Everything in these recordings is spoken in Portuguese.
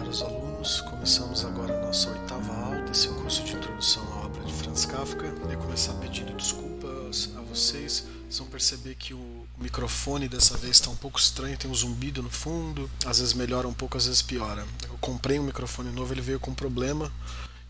caros alunos, começamos agora a nossa oitava aula desse curso de introdução à obra de Franz Kafka. Eu ia começar pedindo desculpas a vocês, vocês vão perceber que o microfone dessa vez está um pouco estranho, tem um zumbido no fundo, às vezes melhora um pouco, às vezes piora. Eu comprei um microfone novo, ele veio com problema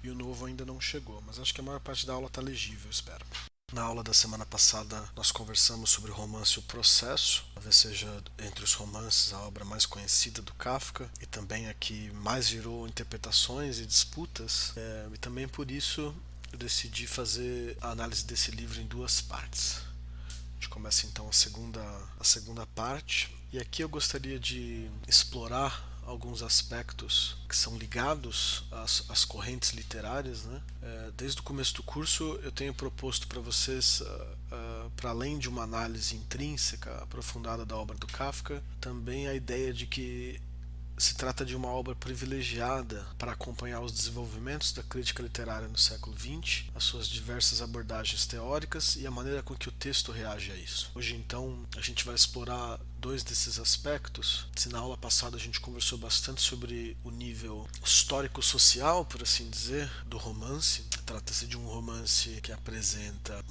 e o novo ainda não chegou, mas acho que a maior parte da aula está legível, espero. Na aula da semana passada nós conversamos sobre o romance O Processo, talvez seja entre os romances a obra mais conhecida do Kafka e também a que mais gerou interpretações e disputas, e também por isso eu decidi fazer a análise desse livro em duas partes. A gente começa então a segunda parte, e aqui eu gostaria de explorar alguns aspectos que são ligados às correntes literárias, né? Desde o começo do curso eu tenho proposto para vocês, para além de uma análise intrínseca aprofundada da obra do Kafka, também a ideia de que se trata de uma obra privilegiada para acompanhar os desenvolvimentos da crítica literária no século XX, as suas diversas abordagens teóricas e a maneira com que o texto reage a isso. Hoje, então, a gente vai explorar dois desses aspectos. Se na aula passada a gente conversou bastante sobre o nível histórico-social, por assim dizer, do romance, trata-se de um romance que apresenta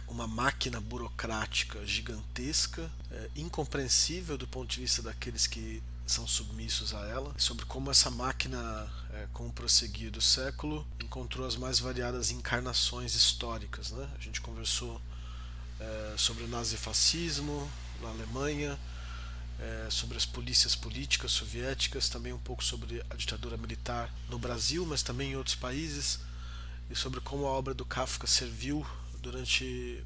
uma máquina burocrática gigantesca, incompreensível do ponto de vista daqueles que são submissos a ela, sobre como essa máquina, com o prosseguir do século, encontrou as mais variadas encarnações históricas, né? A gente conversou sobre o nazifascismo na Alemanha, sobre as polícias políticas soviéticas, também um pouco sobre a ditadura militar no Brasil, mas também em outros países, e sobre como a obra do Kafka serviu durante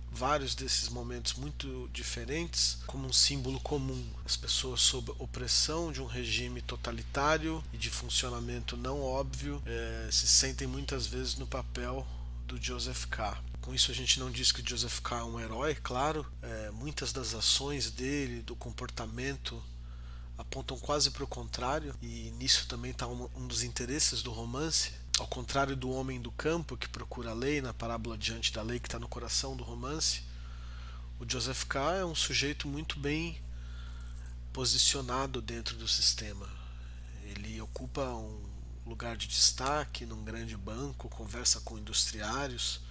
vários desses momentos muito diferentes como um símbolo comum. As pessoas sob opressão de um regime totalitário e de funcionamento não óbvio se sentem muitas vezes no papel do Joseph K. Com isso a gente não diz que o Joseph K é um herói, claro, muitas das ações dele, do comportamento, apontam quase para o contrário, e nisso também está um dos interesses do romance. Ao contrário do homem do campo que procura a lei, na parábola Diante da Lei, que está no coração do romance, o Joseph K. é um sujeito muito bem posicionado dentro do sistema. Ele ocupa um lugar de destaque num grande banco, conversa com industriários,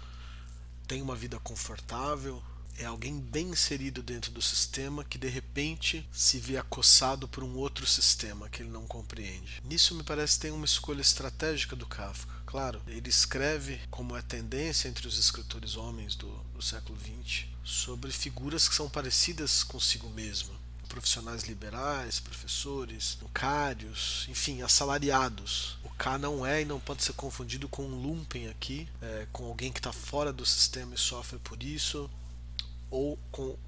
tem uma vida confortável, é alguém bem inserido dentro do sistema que de repente se vê acossado por um outro sistema que ele não compreende. Nisso me parece que tem uma escolha estratégica do Kafka. Claro, ele escreve, como é tendência entre os escritores homens do século XX, sobre figuras que são parecidas consigo mesmo. Profissionais liberais, professores, bancários, enfim, assalariados. O K não é e não pode ser confundido com um lumpen aqui, com alguém que está fora do sistema e sofre por isso, ou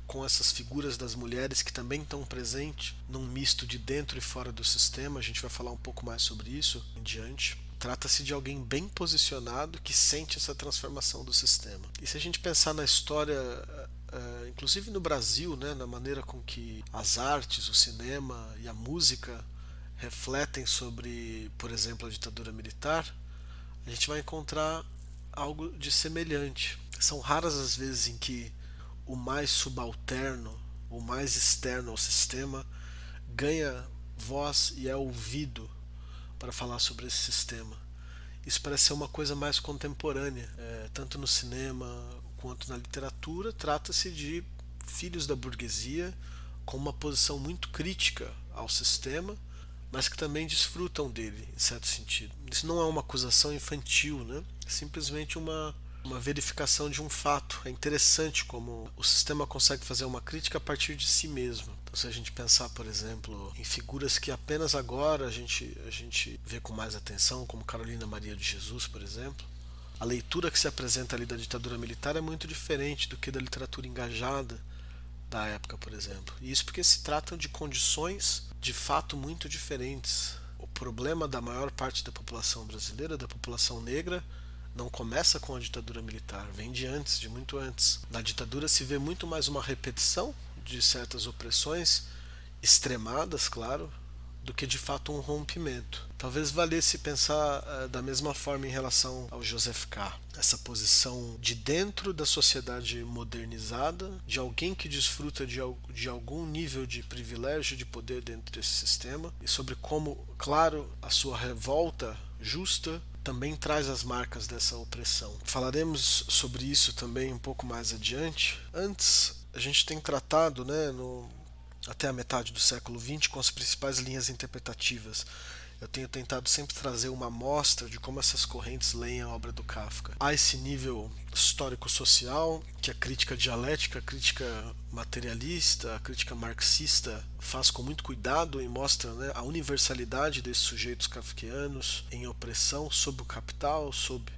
com essas figuras das mulheres que também estão presentes num misto de dentro e fora do sistema. A gente vai falar um pouco mais sobre isso em diante. Trata-se de alguém bem posicionado que sente essa transformação do sistema. E se a gente pensar na história, inclusive no Brasil, né, na maneira com que as artes, o cinema e a música refletem sobre, por exemplo, a ditadura militar, a gente vai encontrar algo de semelhante. São raras as vezes em que o mais subalterno, o mais externo ao sistema, ganha voz e é ouvido para falar sobre esse sistema. Isso parece ser uma coisa mais contemporânea, tanto no cinema quanto na literatura. Trata-se de filhos da burguesia com uma posição muito crítica ao sistema, mas que também desfrutam dele, em certo sentido. Isso não é uma acusação infantil, né? É simplesmente uma verificação de um fato. É interessante como o sistema consegue fazer uma crítica a partir de si mesmo. Então, se a gente pensar, por exemplo, em figuras que apenas agora a gente vê com mais atenção, como Carolina Maria de Jesus, por exemplo, a leitura que se apresenta ali da ditadura militar é muito diferente do que da literatura engajada da época, por exemplo. E isso porque se tratam de condições de fato muito diferentes. O problema da maior parte da população brasileira, da população negra, não começa com a ditadura militar, vem de antes, de muito antes. Na ditadura se vê muito mais uma repetição de certas opressões, extremadas, claro, do que de fato um rompimento. Talvez valesse pensar da mesma forma em relação ao Joseph K. Essa posição de dentro da sociedade modernizada, de alguém que desfruta de algum nível de privilégio, de poder dentro desse sistema, e sobre como, claro, a sua revolta justa também traz as marcas dessa opressão. Falaremos sobre isso também um pouco mais adiante. Antes, a gente tem tratado, até a metade do século XX, com as principais linhas interpretativas. Eu tenho tentado sempre trazer uma amostra de como essas correntes leem a obra do Kafka. Há esse nível histórico-social que a crítica dialética, a crítica materialista, a crítica marxista faz com muito cuidado e mostra, a universalidade desses sujeitos kafkianos em opressão sob o capital, sob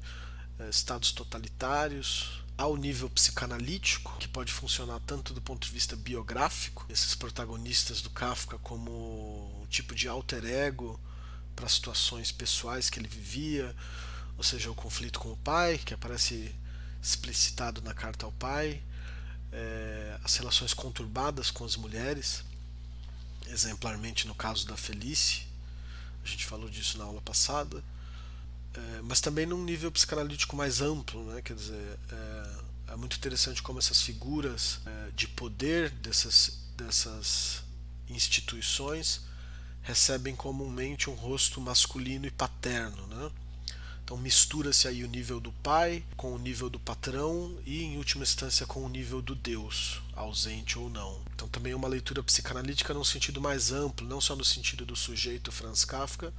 estados totalitários. Ao nível psicanalítico, que pode funcionar tanto do ponto de vista biográfico, esses protagonistas do Kafka como um tipo de alter ego para situações pessoais que ele vivia, ou seja, o conflito com o pai, que aparece explicitado na carta ao pai, as relações conturbadas com as mulheres, exemplarmente no caso da Felice, a gente falou disso na aula passada, mas também num nível psicanalítico mais amplo, quer dizer, é muito interessante como essas figuras de poder dessas instituições recebem comumente um rosto masculino e paterno, Então mistura-se aí o nível do pai com o nível do patrão e, em última instância, com o nível do Deus, ausente ou não. Então também é uma leitura psicanalítica num sentido mais amplo, não só no sentido do sujeito Franz Kafka,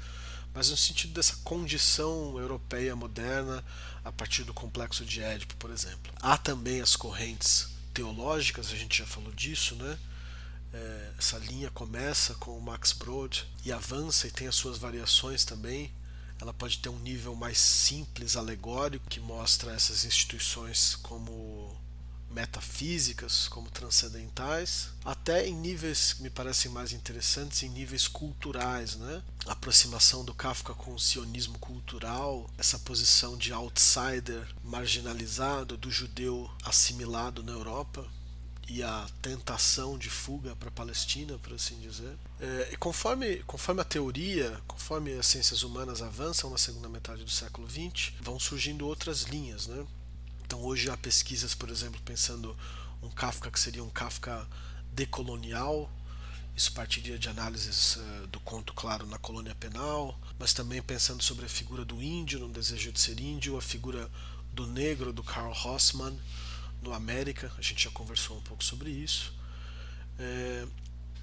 mas no sentido dessa condição europeia moderna a partir do complexo de Édipo, por exemplo. Há também as correntes teológicas, a gente já falou disso, essa linha começa com o Max Brod e avança e tem as suas variações também. Ela pode ter um nível mais simples, alegórico, que mostra essas instituições como metafísicas, como transcendentais, até em níveis que me parecem mais interessantes, em níveis culturais, A aproximação do Kafka com o sionismo cultural, essa posição de outsider marginalizado, do judeu assimilado na Europa, e a tentação de fuga para a Palestina, por assim dizer. E conforme a teoria, conforme as ciências humanas avançam na segunda metade do século XX, vão surgindo outras linhas, Então hoje há pesquisas, por exemplo, pensando um Kafka que seria um Kafka decolonial. Isso partiria de análises do conto, claro, na colônia penal, mas também pensando sobre a figura do índio, no desejo de ser índio, a figura do negro, do Karl Hossmann, no América, a gente já conversou um pouco sobre isso.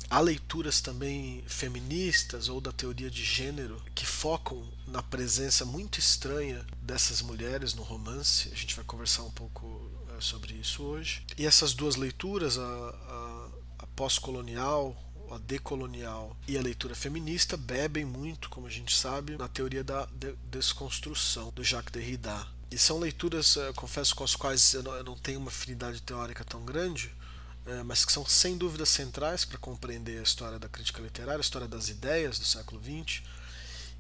Há leituras também feministas ou da teoria de gênero que focam na presença muito estranha dessas mulheres no romance. A gente vai conversar um pouco sobre isso hoje. E essas duas leituras, a pós-colonial, a decolonial e a leitura feminista, bebem muito, como a gente sabe, na teoria da desconstrução do Jacques Derrida. E são leituras, confesso, com as quais eu não tenho uma afinidade teórica tão grande, mas que são sem dúvida centrais para compreender a história da crítica literária, a história das ideias do século XX,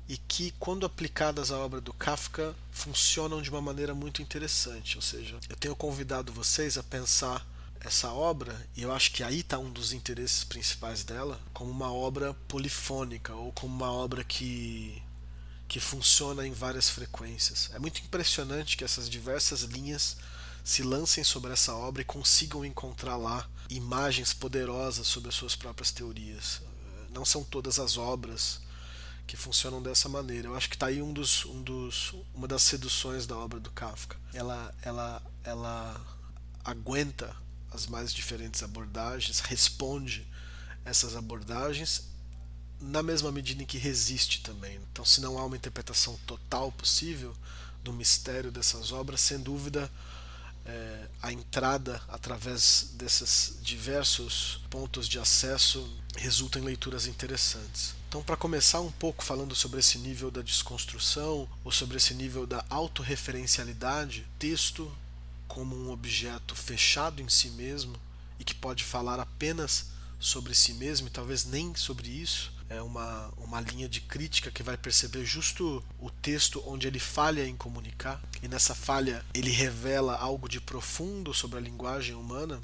e que, quando aplicadas à obra do Kafka, funcionam de uma maneira muito interessante. Ou seja, eu tenho convidado vocês a pensar essa obra, e eu acho que aí está um dos interesses principais dela, como uma obra polifônica, ou como uma obra que funciona em várias frequências. É muito impressionante que essas diversas linhas se lancem sobre essa obra e consigam encontrar lá imagens poderosas sobre as suas próprias teorias. Não são todas as obras que funcionam dessa maneira. Eu acho que está aí uma das seduções da obra do Kafka. Ela aguenta as mais diferentes abordagens, responde essas abordagens na mesma medida em que resiste também. Então, se não há uma interpretação total possível do mistério dessas obras, sem dúvida a entrada através desses diversos pontos de acesso resulta em leituras interessantes. Então, para começar um pouco falando sobre esse nível da desconstrução ou sobre esse nível da autorreferencialidade, texto como um objeto fechado em si mesmo e que pode falar apenas sobre si mesmo e talvez nem sobre isso, é uma linha de crítica que vai perceber justo o texto onde ele falha em comunicar, e nessa falha ele revela algo de profundo sobre a linguagem humana.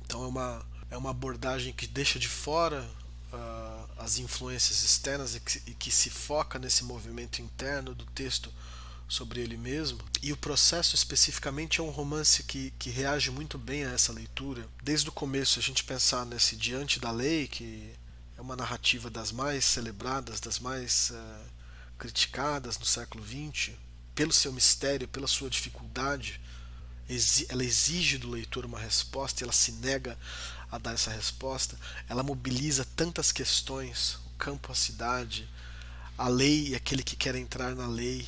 Então é uma abordagem que deixa de fora as influências externas e que se foca nesse movimento interno do texto sobre ele mesmo. E o processo especificamente é um romance que reage muito bem a essa leitura. Desde o começo, a gente pensar nesse Diante da Lei, que é uma narrativa das mais celebradas, das mais criticadas no século XX, pelo seu mistério, pela sua dificuldade. Ela exige do leitor uma resposta e ela se nega a dar essa resposta. Ela mobiliza tantas questões: o campo, a cidade, a lei e aquele que quer entrar na lei,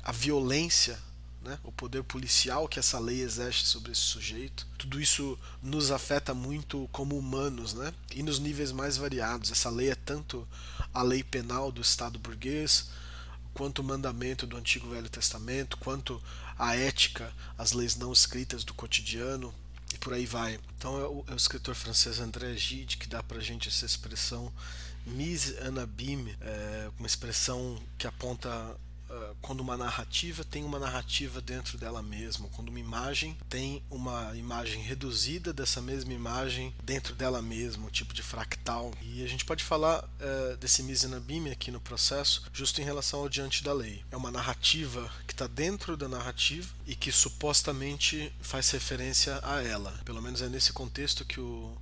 a violência, né, o poder policial que essa lei exerce sobre esse sujeito. Tudo isso nos afeta muito como humanos, né, e nos níveis mais variados. Essa lei é tanto a lei penal do Estado burguês, quanto o mandamento do Antigo e Velho Testamento, quanto a ética, as leis não escritas do cotidiano, e por aí vai. Então é o escritor francês André Gide que dá pra gente essa expressão mise en abîme, uma expressão que aponta quando uma narrativa tem uma narrativa dentro dela mesma, quando uma imagem tem uma imagem reduzida dessa mesma imagem dentro dela mesma, um tipo de fractal. E a gente pode falar desse mise en abîme aqui no processo, justo em relação ao Diante da Lei. É uma narrativa que está dentro da narrativa e que supostamente faz referência a ela. Pelo menos é nesse contexto que o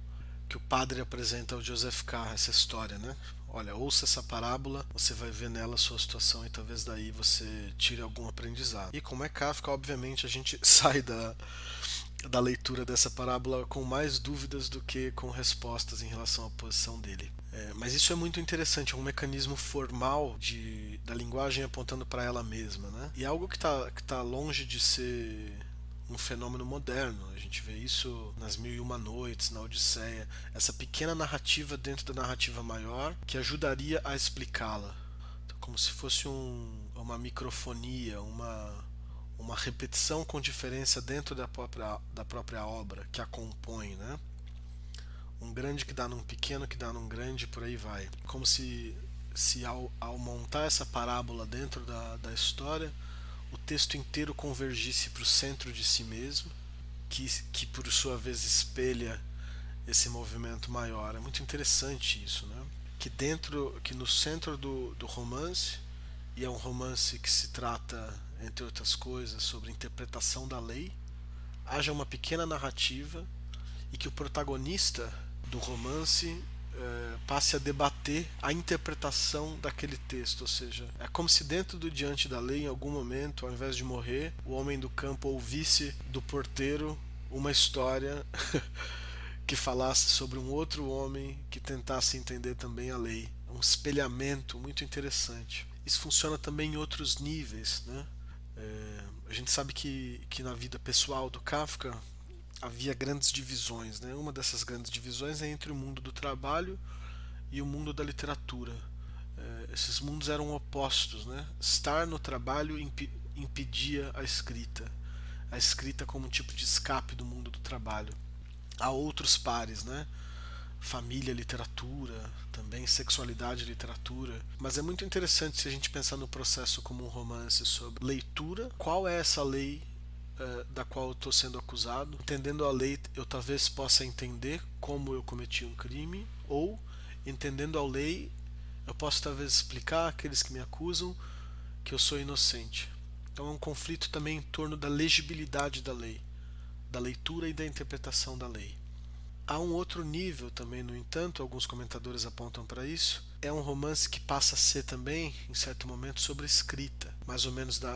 padre apresenta ao Joseph K. essa história, né? Olha, ouça essa parábola, você vai ver nela a sua situação e talvez daí você tire algum aprendizado. E como é Kafka, obviamente a gente sai da leitura dessa parábola com mais dúvidas do que com respostas em relação à posição dele. Mas isso é muito interessante, é um mecanismo formal da linguagem apontando para ela mesma, né? E é algo que tá longe de ser um fenômeno moderno. A gente vê isso nas Mil e Uma Noites, na Odisseia, essa pequena narrativa dentro da narrativa maior que ajudaria a explicá-la. Então, como se fosse uma microfonia, uma repetição com diferença dentro da própria obra que a compõe, né? Um grande que dá num pequeno, que dá num grande, por aí vai. Como se ao montar essa parábola dentro da história, o texto inteiro convergisse para o centro de si mesmo, que por sua vez espelha esse movimento maior. É muito interessante isso, né? Que no centro do romance, e é um romance que se trata, entre outras coisas, sobre interpretação da lei, haja uma pequena narrativa e que o protagonista do romance passe a debater a interpretação daquele texto, ou seja, é como se dentro do Diante da Lei, em algum momento, ao invés de morrer, o homem do campo ouvisse do porteiro uma história que falasse sobre um outro homem que tentasse entender também a lei. É um espelhamento muito interessante. Isso funciona também em outros níveis, né? A gente sabe que na vida pessoal do Kafka havia grandes divisões, né? Uma dessas grandes divisões é entre o mundo do trabalho e o mundo da literatura. Esses mundos eram opostos, né? Estar no trabalho impedia a escrita como um tipo de escape do mundo do trabalho. Há outros pares, né? Família, literatura, também sexualidade, literatura. Mas é muito interessante se a gente pensar no processo como um romance sobre leitura. Qual é essa lei da qual eu estou sendo acusado? Entendendo a lei, eu talvez possa entender como eu cometi um crime, ou entendendo a lei, eu posso talvez explicar àqueles que me acusam que eu sou inocente. Então é um conflito também em torno da legibilidade da lei, da leitura e da interpretação da lei. Há um outro nível também, no entanto, alguns comentadores apontam para isso. É um romance que passa a ser também, em certo momento, sobre escrita. Mais ou menos do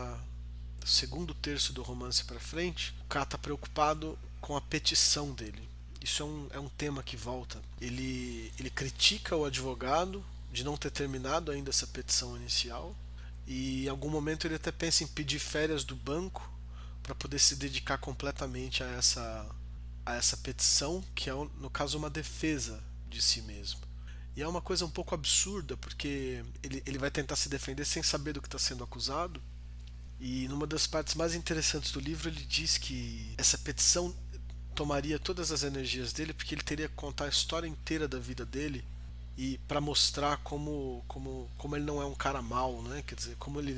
segundo terço do romance para frente, o K está preocupado com a petição dele. Isso é um tema que volta. Ele critica o advogado de não ter terminado ainda essa petição inicial, e em algum momento ele até pensa em pedir férias do banco para poder se dedicar completamente a essa petição, que é, no caso, uma defesa de si mesmo. E é uma coisa um pouco absurda, porque ele vai tentar se defender sem saber do que está sendo acusado. E numa das partes mais interessantes do livro, ele diz que essa petição tomaria todas as energias dele, porque ele teria que contar a história inteira da vida dele, e para mostrar como ele não é um cara mau, né? Quer dizer, como ele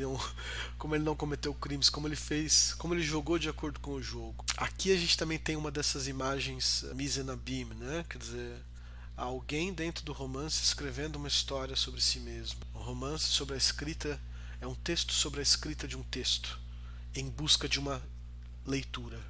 não cometeu crimes, como ele jogou de acordo com o jogo. Aqui a gente também tem uma dessas imagens mise en abîme, né? Quer dizer, alguém dentro do romance escrevendo uma história sobre si mesmo. Um romance sobre a escrita é um texto sobre a escrita de um texto, em busca de uma leitura.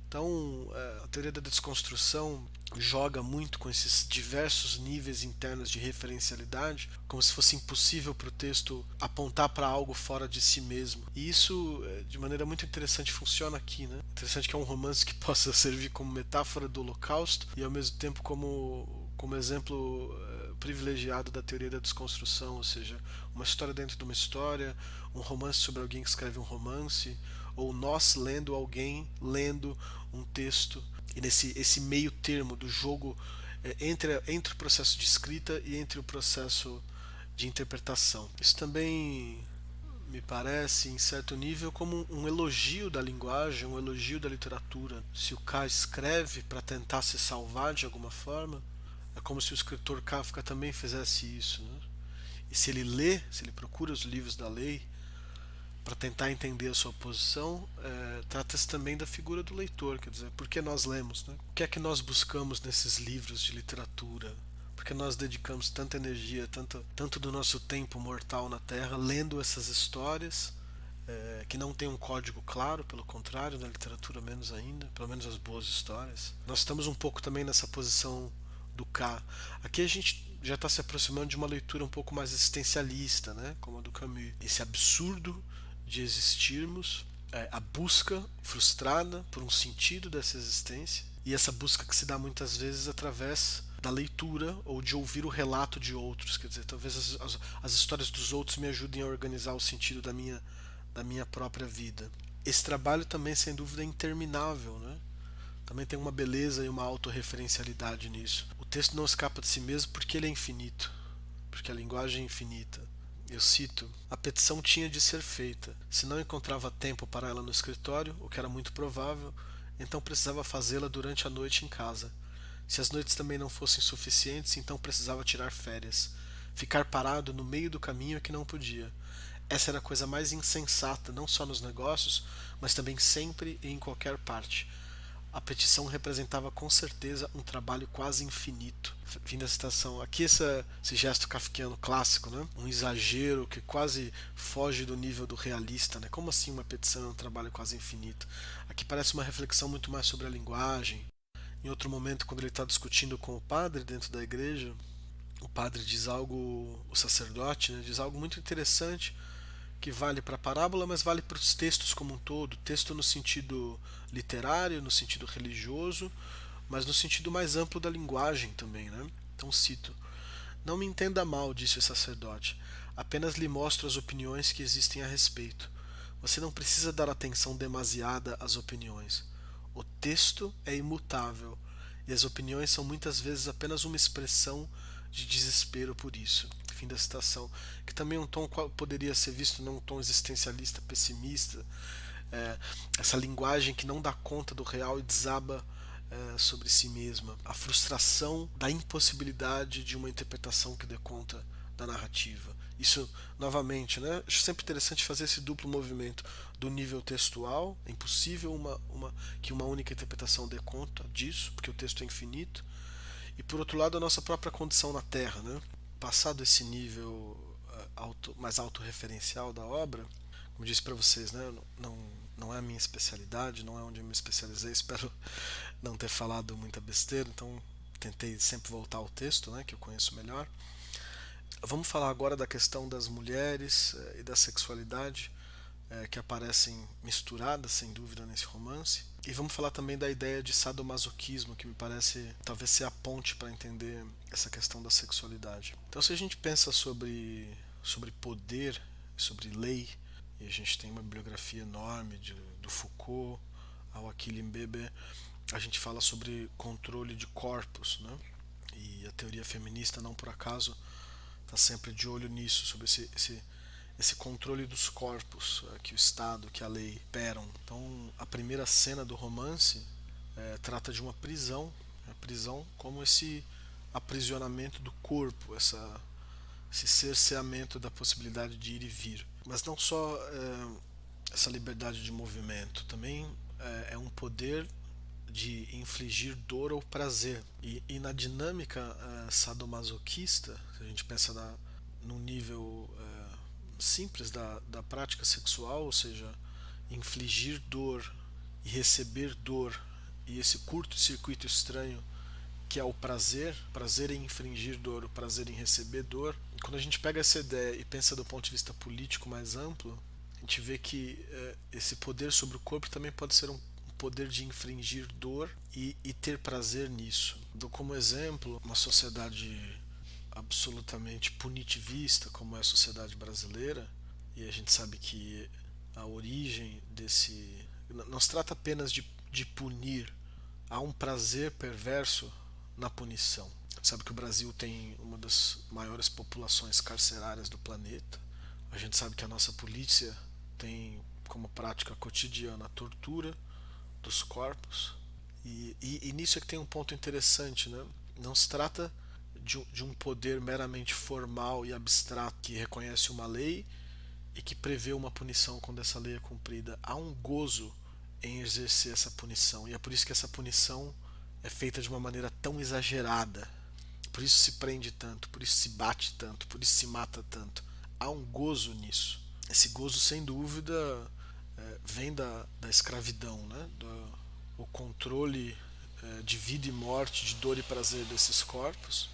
Então, a teoria da desconstrução joga muito com esses diversos níveis internos de referencialidade, como se fosse impossível para o texto apontar para algo fora de si mesmo. E isso, de maneira muito interessante, funciona aqui, né? Interessante que é um romance que possa servir como metáfora do Holocausto e ao mesmo tempo como exemplo privilegiado da teoria da desconstrução, ou seja, uma história dentro de uma história, um romance sobre alguém que escreve um romance, ou nós lendo alguém lendo um texto, e nesse esse meio termo do jogo entre o processo de escrita e entre o processo de interpretação. Isso também me parece, em certo nível, como um elogio da linguagem, um elogio da literatura. Se o K escreve para tentar se salvar de alguma forma, é como se o escritor Kafka também fizesse isso, né? E se ele lê, se ele procura os livros da lei para tentar entender a sua posição, trata-se também da figura do leitor, quer dizer, por que nós lemos, né? O que é que nós buscamos nesses livros de literatura? Por que nós dedicamos tanta energia, tanto do nosso tempo mortal na Terra, lendo essas histórias que não tem um código claro, pelo contrário, na literatura menos ainda, pelo menos as boas histórias. Nós estamos um pouco também nessa posição do K. Aqui a gente já está se aproximando de uma leitura um pouco mais existencialista, né? Como a do Camus. Esse absurdo de existirmos, a busca frustrada por um sentido dessa existência, e essa busca que se dá muitas vezes através da leitura ou de ouvir o relato de outros. Quer dizer, talvez as histórias dos outros me ajudem a organizar o sentido da minha própria vida. Esse trabalho também, sem dúvida, é interminável, né? Também tem uma beleza e uma autorreferencialidade nisso. O texto não escapa de si mesmo porque ele é infinito, porque a linguagem é infinita. Eu cito: a petição tinha de ser feita. Se não encontrava tempo para ela no escritório, o que era muito provável, então precisava fazê-la durante a noite em casa. Se as noites também não fossem suficientes, então precisava tirar férias. Ficar parado no meio do caminho é que não podia. Essa era a coisa mais insensata, não só nos negócios, mas também sempre e em qualquer parte. A petição representava com certeza um trabalho quase infinito. Fim da citação. Aqui esse gesto kafkiano clássico, né? Um exagero que quase foge do nível do realista. Né? Como assim uma petição é um trabalho quase infinito? Aqui parece uma reflexão muito mais sobre a linguagem. Em outro momento, quando ele está discutindo com o padre dentro da igreja, o padre diz algo, o sacerdote, né, diz algo muito interessante que vale para a parábola, mas vale para os textos como um todo. Texto no sentido literário, no sentido religioso, mas no sentido mais amplo da linguagem também, né? Então cito: não me entenda mal, disse o sacerdote. Apenas lhe mostro as opiniões que existem a respeito. Você não precisa dar atenção demasiada às opiniões. O texto é imutável e as opiniões são muitas vezes apenas uma expressão de desespero por isso. Fim da citação. Que também é um tom poderia ser visto num tom existencialista, pessimista. Essa linguagem que não dá conta do real e desaba sobre si mesma. A frustração da impossibilidade de uma interpretação que dê conta da narrativa. Isso, novamente, né? Acho sempre interessante fazer esse duplo movimento do nível textual. É impossível que uma única interpretação dê conta disso, porque o texto é infinito. E por outro lado, a nossa própria condição na Terra, né? Passado esse nível mais autorreferencial da obra, como disse para vocês, né? Não é a minha especialidade, não é onde eu me especializei. Espero não ter falado muita besteira, então tentei sempre voltar ao texto, né? Que eu conheço melhor. Vamos falar agora da questão das mulheres e da sexualidade que aparecem misturadas, sem dúvida, nesse romance. E vamos falar também da ideia de sadomasoquismo, que me parece talvez ser a ponte para entender essa questão da sexualidade. Então, se a gente pensa sobre poder, sobre lei, e a gente tem uma bibliografia enorme do Foucault ao Achille Mbembe, a gente fala sobre controle de corpos, né? E a teoria feminista, não por acaso, está sempre de olho nisso, sobre esse controle dos corpos que o Estado, que a lei operam. Então, a primeira cena do romance trata de uma prisão, a prisão como esse aprisionamento do corpo, esse cerceamento da possibilidade de ir e vir. Mas não só essa liberdade de movimento, também é um poder de infligir dor ou prazer. E na dinâmica sadomasoquista, se a gente pensa num nível simples da prática sexual, ou seja, infligir dor e receber dor, e esse curto-circuito estranho que é o prazer em infringir dor, o prazer em receber dor. E quando a gente pega essa ideia e pensa do ponto de vista político mais amplo, a gente vê que esse poder sobre o corpo também pode ser um poder de infringir dor e ter prazer nisso. Dou como exemplo uma sociedade absolutamente punitivista como é a sociedade brasileira, e a gente sabe que a origem desse não se trata apenas de punir, há um prazer perverso na punição. Sabe que o Brasil tem uma das maiores populações carcerárias do planeta. A gente sabe que a nossa polícia tem como prática cotidiana a tortura dos corpos. E nisso é que tem um ponto interessante, né? Não se trata de um poder meramente formal e abstrato que reconhece uma lei e que prevê uma punição quando essa lei é cumprida. Há um gozo em exercer essa punição, e é por isso que essa punição é feita de uma maneira tão exagerada. Por isso se prende tanto, por isso se bate tanto, por isso se mata tanto. Há um gozo nisso. Esse gozo, sem dúvida, vem da escravidão, né? O controle de vida e morte, de dor e prazer desses corpos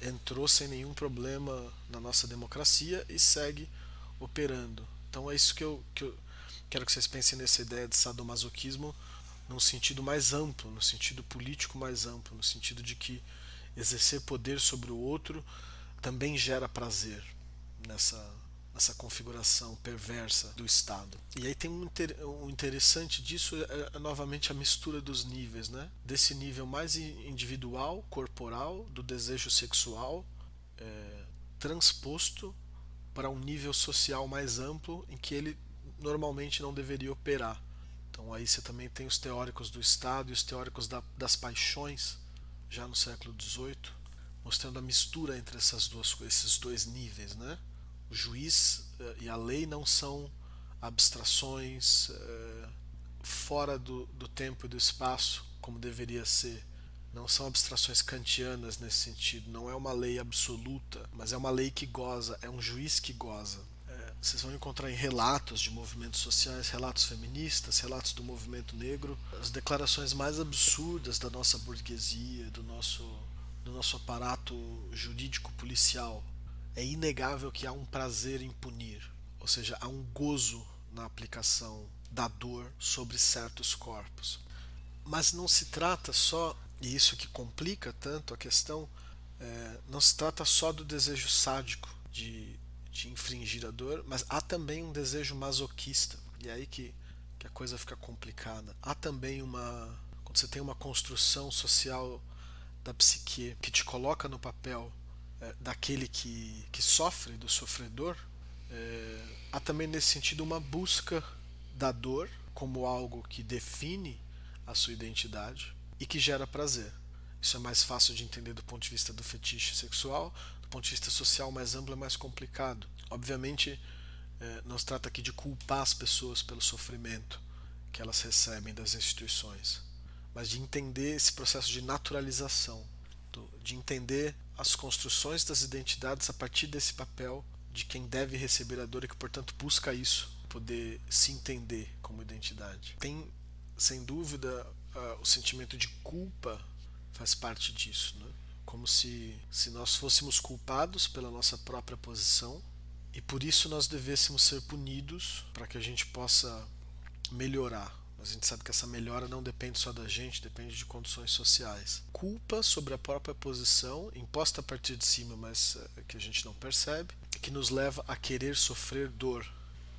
entrou sem nenhum problema na nossa democracia e segue operando. Então é isso que eu quero que vocês pensem nessa ideia de sadomasoquismo num sentido mais amplo, no sentido político mais amplo, no sentido de que exercer poder sobre o outro também gera prazer nessa configuração perversa do Estado. E aí tem um interessante disso novamente a mistura dos níveis, né? Desse nível mais individual, corporal, do desejo sexual, transposto para um nível social mais amplo em que ele normalmente não deveria operar. Então aí você também tem os teóricos do Estado e os teóricos das paixões, já no século XVIII, mostrando a mistura entre esses dois níveis, né? O juiz e a lei não são abstrações fora do tempo e do espaço, como deveria ser. Não são abstrações kantianas nesse sentido. Não é uma lei absoluta, mas é uma lei que goza, é um juiz que goza. Vocês vão encontrar em relatos de movimentos sociais, relatos feministas, relatos do movimento negro, as declarações mais absurdas da nossa burguesia, do nosso aparato jurídico-policial. É inegável que há um prazer em punir, ou seja, há um gozo na aplicação da dor sobre certos corpos. Mas não se trata só, e isso que complica tanto a questão, não se trata só do desejo sádico de infringir a dor, mas há também um desejo masoquista. E é aí que a coisa fica complicada. Há também quando você tem uma construção social da psique que te coloca no papel daquele que sofre, do sofredor, há também nesse sentido uma busca da dor como algo que define a sua identidade e que gera prazer. Isso é mais fácil de entender do ponto de vista do fetiche sexual. Do ponto de vista social mais amplo é mais complicado. Obviamente não se trata aqui de culpar as pessoas pelo sofrimento que elas recebem das instituições, mas de entender esse processo de naturalização, de entender as construções das identidades a partir desse papel de quem deve receber a dor e que, portanto, busca isso, poder se entender como identidade. Tem, sem dúvida, o sentimento de culpa faz parte disso, né? Como se nós fôssemos culpados pela nossa própria posição e por isso nós devêssemos ser punidos para que a gente possa melhorar. Mas a gente sabe que essa melhora não depende só da gente, depende de condições sociais. Culpa sobre a própria posição, imposta a partir de cima, mas que a gente não percebe, que nos leva a querer sofrer dor.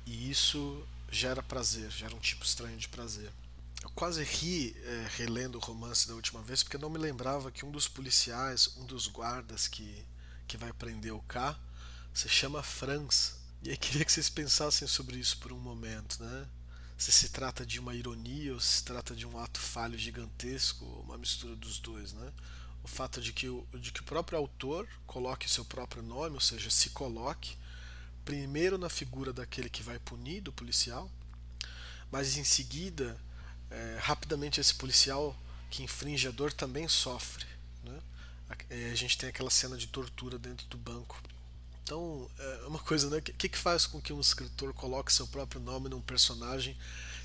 E isso gera prazer, gera um tipo estranho de prazer. Eu quase ri relendo o romance da última vez, porque eu não me lembrava que um dos policiais, um dos guardas que vai prender o K, se chama Franz. E aí queria que vocês pensassem sobre isso por um momento, né? Se trata de uma ironia ou se trata de um ato falho gigantesco, uma mistura dos dois, né? O fato de que o próprio autor coloque o seu próprio nome, ou seja, se coloque primeiro na figura daquele que vai punir, do policial, mas em seguida rapidamente esse policial que infringe a dor também sofre, né? A gente tem aquela cena de tortura dentro do banco. Então, é uma coisa, né? O que faz com que um escritor coloque seu próprio nome num personagem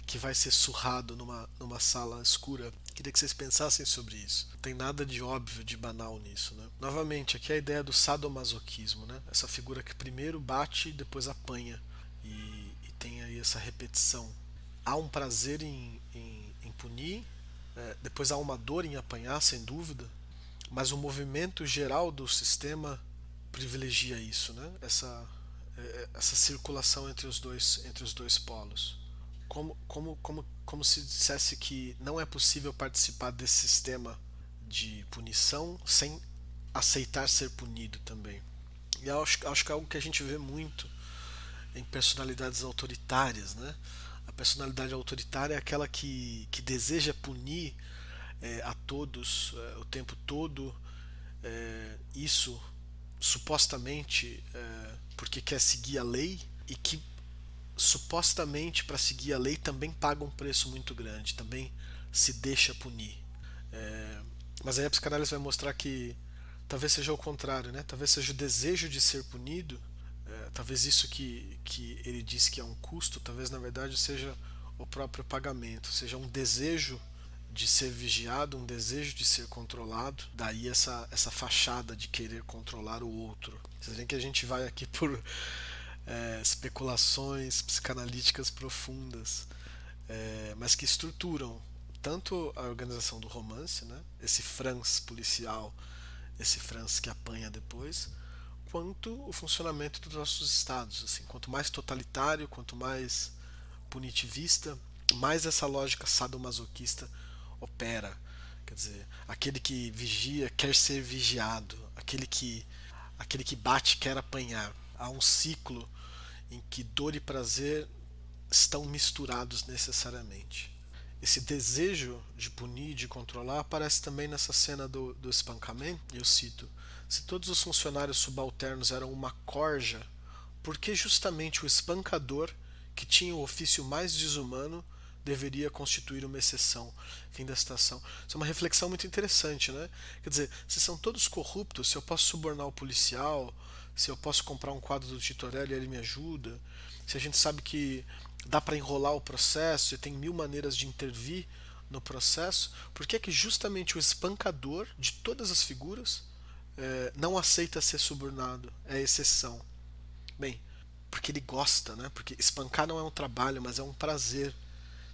que vai ser surrado numa sala escura? Queria que vocês pensassem sobre isso. Não tem nada de óbvio, de banal nisso, né? Novamente, aqui é a ideia do sadomasoquismo, né? Essa figura que primeiro bate e depois apanha. E tem aí essa repetição. Há um prazer em punir, depois há uma dor em apanhar, sem dúvida, mas o movimento geral do sistema privilegia isso, né? Essa circulação entre os dois polos. Como se dissesse que não é possível participar desse sistema de punição sem aceitar ser punido também. E acho que é algo que a gente vê muito em personalidades autoritárias, né? A personalidade autoritária é aquela que deseja punir a todos o tempo todo, isso supostamente porque quer seguir a lei, e que supostamente para seguir a lei também paga um preço muito grande, também se deixa punir. Mas aí a psicanálise vai mostrar que talvez seja o contrário, né? Talvez seja o desejo de ser punido, talvez isso que ele diz que é um custo, talvez na verdade seja o próprio pagamento, seja um desejo de ser vigiado, um desejo de ser controlado, daí essa fachada de querer controlar o outro. Vocês veem que a gente vai aqui por especulações psicanalíticas profundas, mas que estruturam tanto a organização do romance, né, esse Franz policial, esse Franz que apanha depois, quanto o funcionamento dos nossos estados. Assim, quanto mais totalitário, quanto mais punitivista, mais essa lógica sadomasoquista opera. Quer dizer, aquele que vigia quer ser vigiado, aquele que bate quer apanhar. Há um ciclo em que dor e prazer estão misturados necessariamente. Esse desejo de punir, de controlar, aparece também nessa cena do espancamento. Eu cito: se todos os funcionários subalternos eram uma corja, por que justamente o espancador, que tinha o ofício mais desumano, deveria constituir uma exceção? Fim da citação. Isso é uma reflexão muito interessante, né? Quer dizer, se são todos corruptos, se eu posso subornar o policial, se eu posso comprar um quadro do Titorelli e ele me ajuda, se a gente sabe que dá para enrolar o processo e tem mil maneiras de intervir no processo, por que é que justamente o espancador de todas as figuras não aceita ser subornado? É exceção. Bem, porque ele gosta, né? Porque espancar não é um trabalho, mas é um prazer.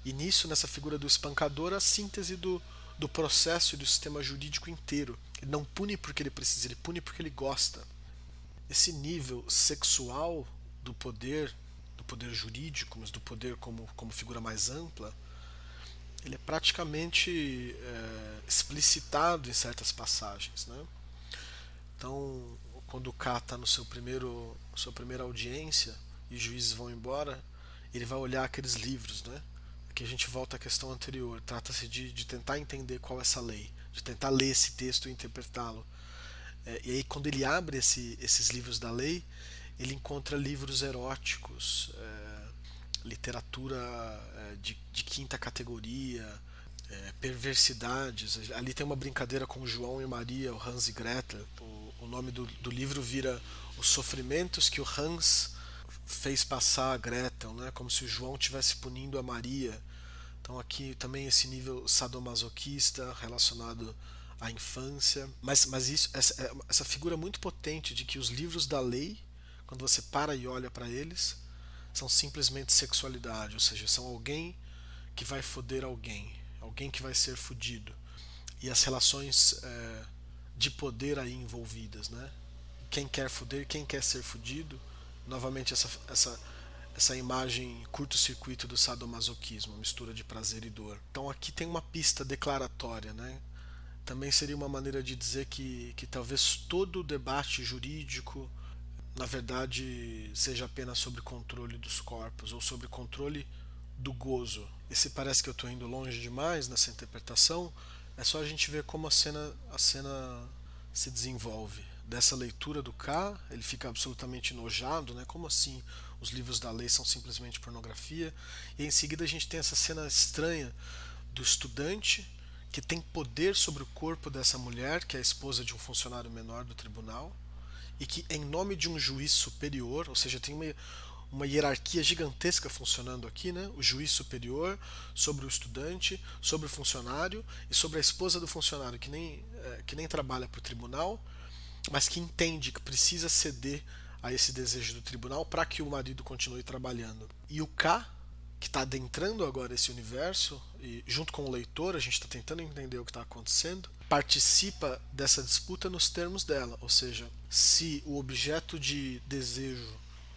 E nisso, nessa figura do espancador, a síntese do processo e do sistema jurídico inteiro. Ele não pune porque ele precisa, ele pune porque ele gosta. Esse nível sexual do poder jurídico, mas do poder como figura mais ampla, ele é praticamente explicitado em certas passagens, né? Então, quando o K está no sua primeira audiência e os juízes vão embora, ele vai olhar aqueles livros, né? Aqui a gente volta à questão anterior. Trata-se de tentar entender qual é essa lei, de tentar ler esse texto e interpretá-lo. E aí, quando ele abre esses livros da lei, ele encontra livros eróticos, literatura de quinta categoria, perversidades. Ali tem uma brincadeira com João e Maria, o Hans e Gretel. O nome do livro vira Os Sofrimentos que o Hans fez passar a Gretel, né? Como se o João estivesse punindo a Maria. Então aqui também esse nível sadomasoquista relacionado à infância. Mas essa figura muito potente de que os livros da lei, quando você para e olha para eles, são simplesmente sexualidade, ou seja, são alguém que vai foder alguém, alguém que vai ser fudido. E as relações de poder aí envolvidas, né? Quem quer foder, quem quer ser fudido. Novamente essa imagem curto-circuito do sadomasoquismo, mistura de prazer e dor. Então aqui tem uma pista declaratória, né? Também seria uma maneira de dizer que talvez todo o debate jurídico, na verdade, seja apenas sobre controle dos corpos ou sobre controle do gozo. E se parece que eu estou indo longe demais nessa interpretação, é só a gente ver como a cena se desenvolve. Dessa leitura do K, ele fica absolutamente enojado, né? Como assim os livros da lei são simplesmente pornografia? E em seguida a gente tem essa cena estranha do estudante, que tem poder sobre o corpo dessa mulher, que é a esposa de um funcionário menor do tribunal, e que, em nome de um juiz superior, ou seja, tem uma hierarquia gigantesca funcionando aqui, né? O juiz superior sobre o estudante, sobre o funcionário e sobre a esposa do funcionário, que nem trabalha para o tribunal, mas que entende que precisa ceder a esse desejo do tribunal para que o marido continue trabalhando. E o K, que está adentrando agora esse universo, e junto com o leitor a gente está tentando entender o que está acontecendo, participa dessa disputa nos termos dela, ou seja, se o objeto de desejo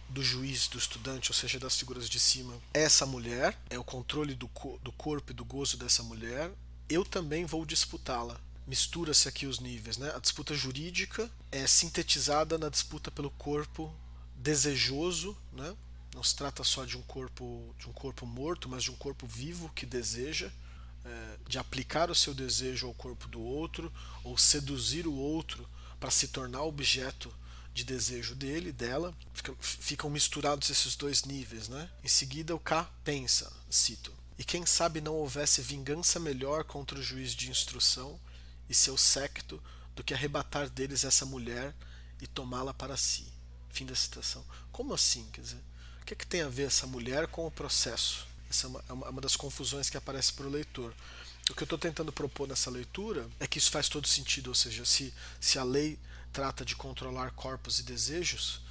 do juiz, do estudante, ou seja, das figuras de cima, é essa mulher, é o controle do corpo e do gozo dessa mulher, eu também vou disputá-la. Mistura-se aqui os níveis, né? A disputa jurídica é sintetizada na disputa pelo corpo desejoso, né? Não se trata só de um corpo morto, mas de um corpo vivo que deseja, de aplicar o seu desejo ao corpo do outro, ou seduzir o outro para se tornar objeto de desejo dele, dela. Ficam misturados esses dois níveis, né? Em seguida o K pensa, cito: e quem sabe não houvesse vingança melhor contra o juiz de instrução e seu séquito do que arrebatar deles essa mulher e tomá-la para si. Fim da citação. Como assim? Quer dizer, o que tem a ver essa mulher com o processo? Essa é uma das confusões que aparece para o leitor. O que eu estou tentando propor nessa leitura é que isso faz todo sentido, ou seja, se a lei trata de controlar corpos e desejos,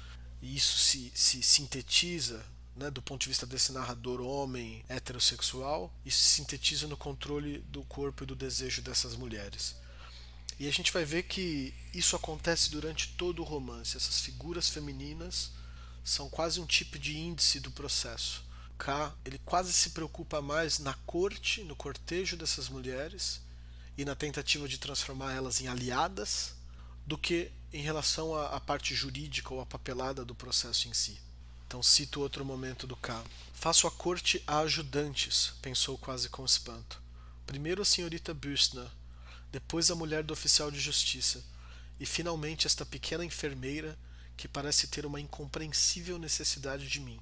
e isso se sintetiza, né, do ponto de vista desse narrador homem heterossexual, isso se sintetiza no controle do corpo e do desejo dessas mulheres. E a gente vai ver que isso acontece durante todo o romance. Essas figuras femininas são quase um tipo de índice do processo. K, ele quase se preocupa mais na corte, no cortejo dessas mulheres e na tentativa de transformar elas em aliadas, do que em relação à parte jurídica ou à papelada do processo em si. Então cito outro momento do K. Faço a corte a ajudantes, pensou quase com espanto. Primeiro a senhorita Bürstner, depois a mulher do oficial de justiça, e finalmente esta pequena enfermeira que parece ter uma incompreensível necessidade de mim.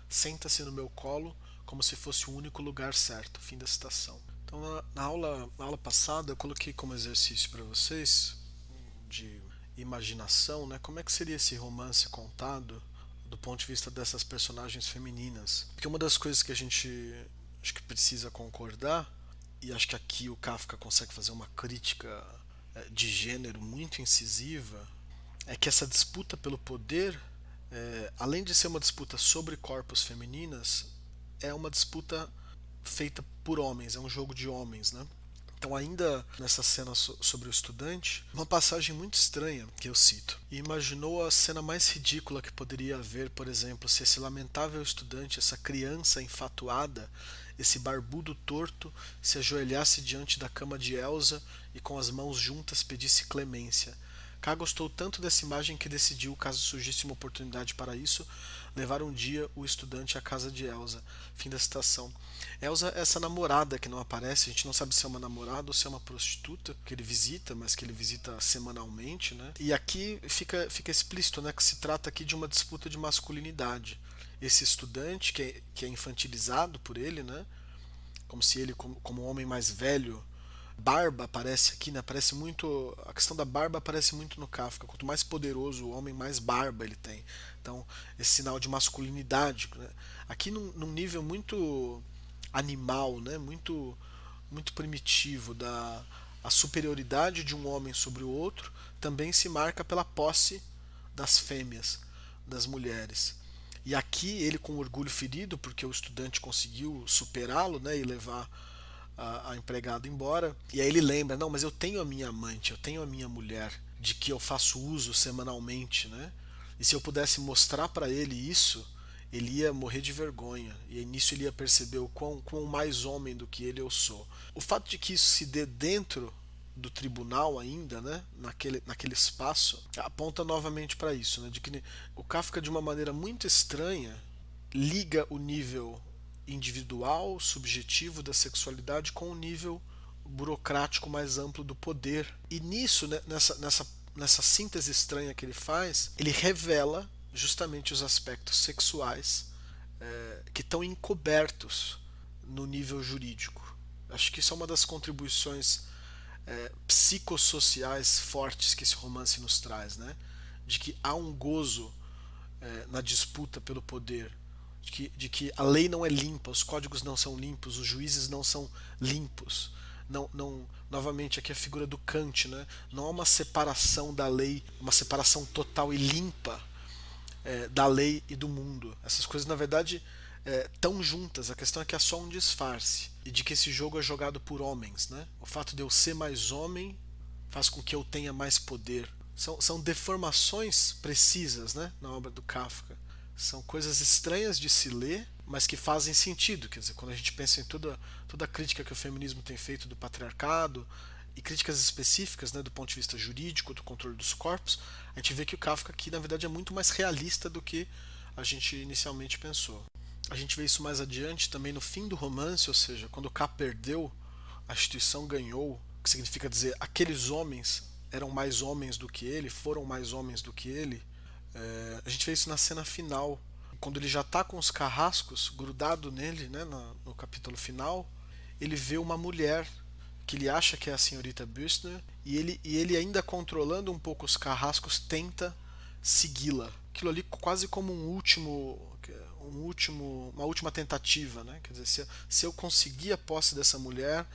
Senta-se no meu colo como se fosse o único lugar certo. Fim da citação. Então, na aula passada, eu coloquei como exercício para vocês de imaginação, né? Como é que seria esse romance contado do ponto de vista dessas personagens femininas? Porque uma das coisas que a gente acho que precisa concordar, e acho que aqui o Kafka consegue fazer uma crítica de gênero muito incisiva, é que essa disputa pelo poder, além de ser uma disputa sobre corpos femininas, é uma disputa feita por homens, é um jogo de homens, né? Então, ainda nessa cena sobre o estudante, uma passagem muito estranha que eu cito. E imaginou a cena mais ridícula que poderia haver, por exemplo, se esse lamentável estudante, essa criança enfatuada, esse barbudo torto, se ajoelhasse diante da cama de Elsa e com as mãos juntas pedisse clemência. K gostou tanto dessa imagem que decidiu, caso surgisse uma oportunidade para isso, levar um dia o estudante à casa de Elsa. Fim da citação. Elsa é essa namorada que não aparece, a gente não sabe se é uma namorada ou se é uma prostituta que ele visita, mas que ele visita semanalmente, né? E aqui fica explícito, né, que se trata aqui de uma disputa de masculinidade. Esse estudante que é infantilizado por ele, né? Como se ele, como um homem mais velho, barba aparece aqui, né? Aparece muito, a questão da barba aparece muito no Kafka. Quanto mais poderoso o homem, mais barba ele tem. Então, esse sinal de masculinidade, né? Aqui num nível muito animal, né? Muito primitivo, a superioridade de um homem sobre o outro também se marca pela posse das fêmeas, das mulheres. E aqui ele com orgulho ferido, porque o estudante conseguiu superá-lo, né, e levar a empregada embora. E aí ele lembra, não, mas eu tenho a minha amante, eu tenho a minha mulher, de que eu faço uso semanalmente, né? E se eu pudesse mostrar para ele isso, ele ia morrer de vergonha. E nisso ele ia perceber o quão mais homem do que ele eu sou. O fato de que isso se dê dentro do tribunal ainda, né, naquele espaço, aponta novamente para isso, né, de que o Kafka, de uma maneira muito estranha, liga o nível individual, subjetivo da sexualidade com o nível burocrático mais amplo do poder. E nisso, né, nessa síntese estranha que ele faz, ele revela justamente os aspectos sexuais que estão encobertos no nível jurídico. Acho que isso é uma das contribuições psicossociais fortes que esse romance nos traz, né? De que há um gozo na disputa pelo poder, de que a lei não é limpa, os códigos não são limpos, os juízes não são limpos. Não, novamente aqui a figura do Kant, né? Não há uma separação da lei, uma separação total e limpa da lei e do mundo. Essas coisas na verdade tão juntas. A questão é que é só um disfarce e de que esse jogo é jogado por homens, né? O fato de eu ser mais homem faz com que eu tenha mais poder. São deformações precisas, né, na obra do Kafka. São coisas estranhas de se ler, mas que fazem sentido. Quer dizer, quando a gente pensa em toda a crítica que o feminismo tem feito do patriarcado e críticas específicas, né, do ponto de vista jurídico, do controle dos corpos, a gente vê que o Kafka aqui, na verdade, é muito mais realista do que a gente inicialmente pensou. A gente vê isso mais adiante também no fim do romance, ou seja, quando o K perdeu, a instituição ganhou, o que significa dizer aqueles homens eram mais homens do que ele, foram mais homens do que ele. A gente vê isso na cena final, quando ele já está com os carrascos grudado nele, né, no capítulo final, ele vê uma mulher que ele acha que é a senhorita Büstner e ele ainda controlando um pouco os carrascos tenta segui-la. Aquilo ali quase como uma última tentativa, né? Quer dizer, se eu conseguir a posse dessa mulher,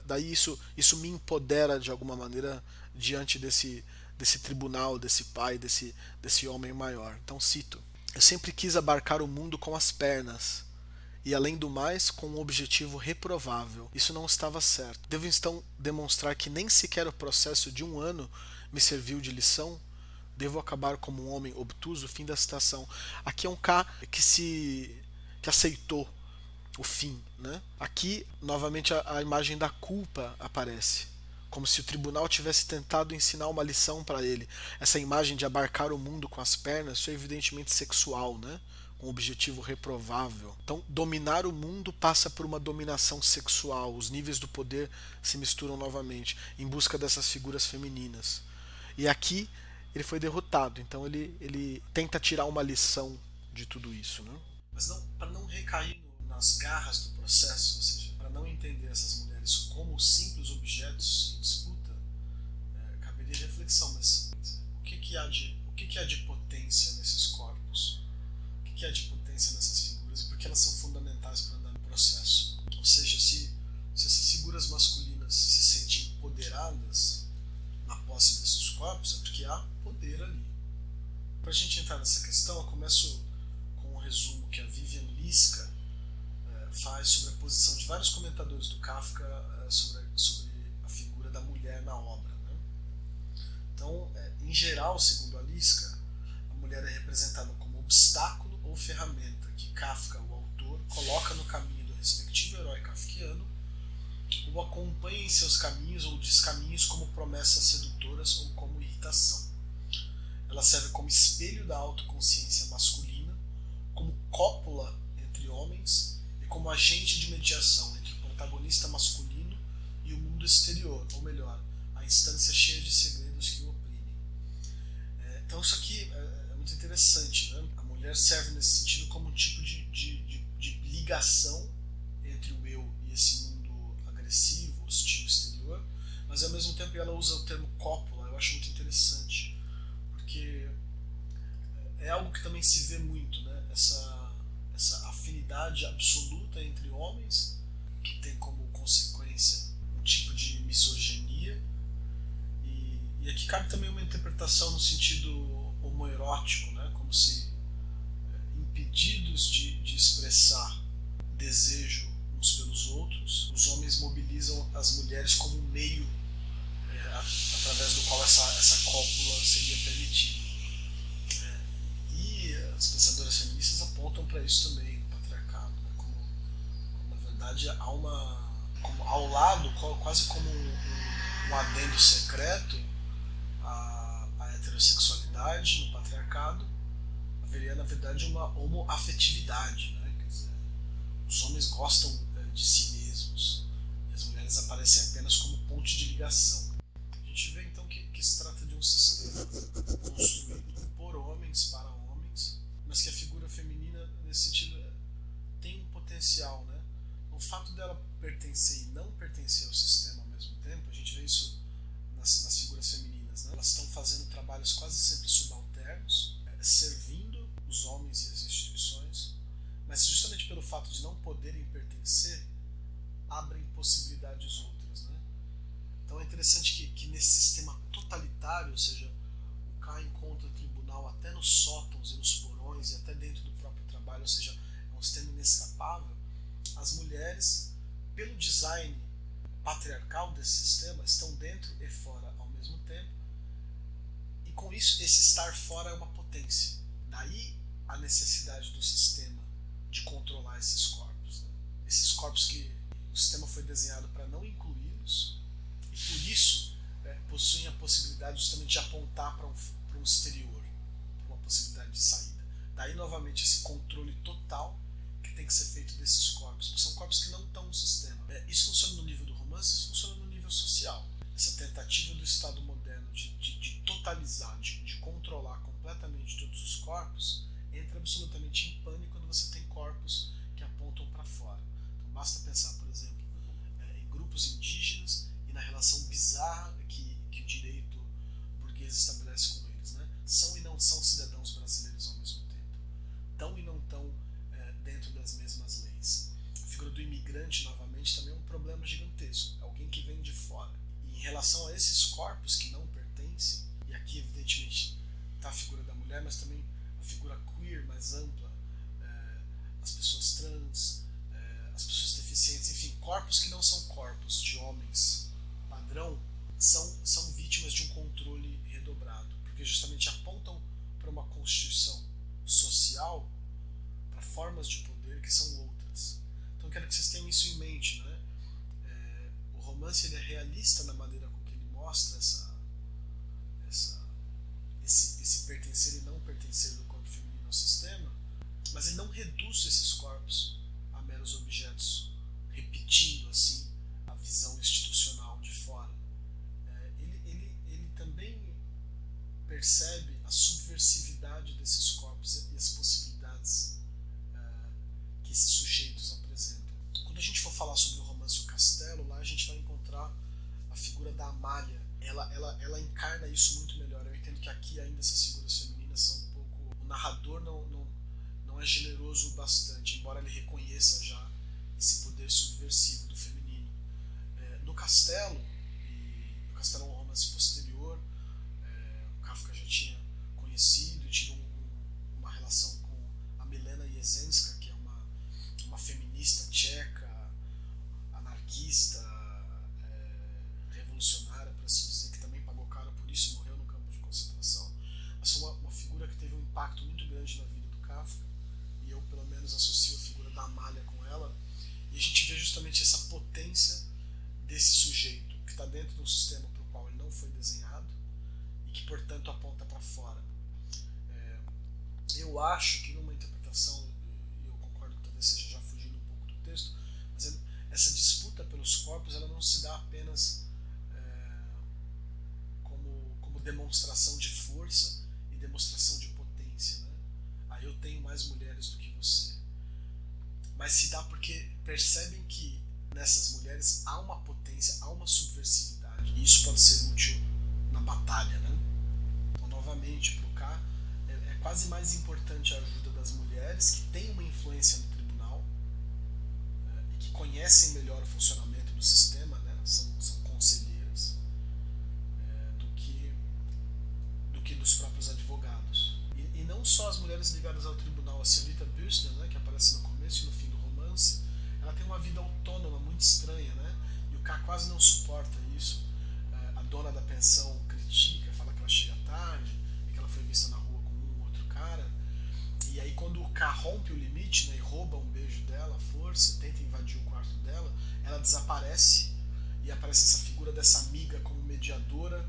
daí isso me empodera de alguma maneira diante desse tribunal, desse pai, desse homem maior. Então cito: eu sempre quis abarcar o mundo com as pernas, e além do mais, com um objetivo reprovável. Isso não estava certo. Devo então demonstrar que nem sequer o processo de 1 ano me serviu de lição? Devo acabar como um homem obtuso? Fim da citação. Aqui é um K que aceitou o fim, né? Aqui, novamente, a imagem da culpa aparece, como se o tribunal tivesse tentado ensinar uma lição para ele. Essa imagem de abarcar o mundo com as pernas, isso é evidentemente sexual, né? Um objetivo reprovável. Então, dominar o mundo passa por uma dominação sexual. Os níveis do poder se misturam novamente em busca dessas figuras femininas. E aqui ele foi derrotado. Então ele tenta tirar uma lição de tudo isso, né? Mas não para não recair nas garras do processo, ou seja, para não entender essas mulheres como simples objetos em disputa, caberia reflexão. Mas o que há de potência nesses corpos? O que há de potência nessas figuras e por que elas são fundamentais para andar no processo? Ou seja, se essas figuras masculinas se sentem empoderadas na posse desses corpos, é porque há poder ali. Para a gente entrar nessa questão, eu começo com um resumo que a Vivian Liska faz sobre a posição de vários comentadores do Kafka sobre a figura da mulher na obra, né? Então, em geral, segundo a Liska, a mulher é representada como obstáculo ou ferramenta que Kafka, o autor, coloca no caminho do respectivo herói kafkiano, ou acompanha em seus caminhos ou descaminhos como promessas sedutoras ou como irritação. Ela serve como espelho da autoconsciência masculina, como cópula entre homens e como agente de mediação entre o protagonista masculino e o mundo exterior, ou melhor, a instância cheia de segredos que o oprimem. Então isso aqui é muito interessante, né? A mulher serve nesse sentido como um tipo de ligação entre o eu e esse mundo agressivo, hostil exterior, mas ao mesmo tempo ela usa o termo cópula. Eu acho muito interessante, porque é algo que também se vê muito, né? Essa afinidade absoluta entre homens, que tem como consequência um tipo de misoginia, e aqui cabe também uma interpretação no sentido homoerótico, né? Como se impedidos de expressar desejo uns pelos outros, os homens mobilizam as mulheres como um meio através do qual essa cópula seria permitida. E as pensadoras feministas apontam para isso também no patriarcado, né? Como na verdade há ao lado, quase como um adendo secreto à heterossexualidade no patriarcado, haveria na verdade uma homoafetividade, né? Quer dizer, os homens gostam de si mesmos e as mulheres aparecem apenas como ponte de ligação. A gente vê então que se trata de um sistema construído por homens para homens, mas que a figura feminina nesse sentido tem um potencial, né? o fato dela pertencer e não pertencer ao sistema ao mesmo tempo, a gente vê isso nas figuras femininas, né? Elas estão fazendo trabalhos quase sempre subalternos, servindo os homens e as instituições, mas justamente pelo fato de não poderem pertencer, abrem possibilidades outras, né? Então é interessante que nesse sistema totalitário, ou seja, o K encontra tribunal até nos sótãos e nos porões e até dentro do próprio trabalho, ou seja, é um sistema inescapável. As mulheres, pelo design patriarcal desse sistema, estão dentro e fora ao mesmo tempo, e com isso esse estar fora é uma potência. Daí a necessidade do sistema de controlar esses corpos, né? Esses corpos que o sistema foi desenhado para não incluí-los, e por isso possuem a possibilidade justamente de apontar para um exterior, para uma possibilidade de saída. Daí novamente esse controle total que tem que ser feito desses corpos, porque são corpos que não estão no sistema. Isso funciona no nível do romance, isso funciona no nível social. Essa tentativa do Estado moderno de totalizar, de controlar completamente todos os corpos, entra absolutamente em pânico quando você tem corpos que apontam para fora. Então basta pensar, por exemplo, em grupos indígenas e na relação bizarra que o direito burguês estabelece com eles, né? São e não são cidadãos brasileiros ao mesmo tempo. Estão e não estão dentro das mesmas leis. A figura do imigrante, novamente, também é um problema gigantesco. É alguém que vem de fora. E em relação a esses corpos que não pertencem, e aqui evidentemente está a figura da mulher, mas também a figura queer mais ampla, as pessoas trans, as pessoas deficientes, enfim, corpos que não são corpos de homens padrão, são vítimas de um controle redobrado, porque justamente apontam para uma constituição social, para formas de poder que são outras. Então eu quero que vocês tenham isso em mente, né? O romance ele é realista na maneira com que ele mostra esse pertencer e não pertencer do corpo feminino ao sistema, mas ele não reduz esses corpos a meros objetos, repetindo assim a visão institucional de fora. Ele também percebe a subversividade desses corpos e as possibilidades que esses sujeitos apresentam. Quando a gente for falar sobre o romance O Castelo, lá a gente vai encontrar a figura da Amália. Ela encarna isso muito melhor. Eu entendo que aqui ainda essas figuras femininas são um pouco... O narrador não é generoso o bastante, embora ele reconheça já esse poder subversivo do feminino. No Castelo, e o Castelo é um romance posterior, o Kafka já tinha conhecido, tinha uma relação com a Milena Jesenska, que é uma feminista tcheca, anarquista, revolucionária, por assim dizer, que também pagou caro por isso e morreu no campo de concentração. Mas foi uma figura que teve um impacto muito grande na vida do Kafka, e eu pelo menos associo a figura da Amália com ela, e a gente vê justamente essa potência desse sujeito que está dentro de um sistema para o qual ele não foi desenhado e que portanto aponta para fora. Eu acho que numa interpretação, e eu concordo que talvez seja já fugindo um pouco do texto, mas essa disputa pelos corpos ela não se dá apenas como demonstração de força e demonstração de potência, né? Eu tenho mais mulheres do que você, mas se dá porque percebem que nessas mulheres há uma potência, há uma subversividade, e isso pode ser útil na batalha, né? Então novamente para o K é quase mais importante a ajuda das mulheres que têm uma influência no tribunal e que conhecem melhor o funcionamento do sistema, né? São conselheiras, do que dos próprios advogados. E não só as mulheres ligadas ao tribunal. A senhorita Büchner, né, que aparece no começo e no fim do romance, ela tem uma vida autônoma muito estranha, né? E o K quase não suporta isso. A dona da pensão critica, fala que ela chega tarde e que ela foi vista na rua com um ou outro cara. E aí quando o K rompe o limite, né, e rouba um beijo dela à força, tenta invadir o quarto dela, ela desaparece e aparece essa figura dessa amiga como mediadora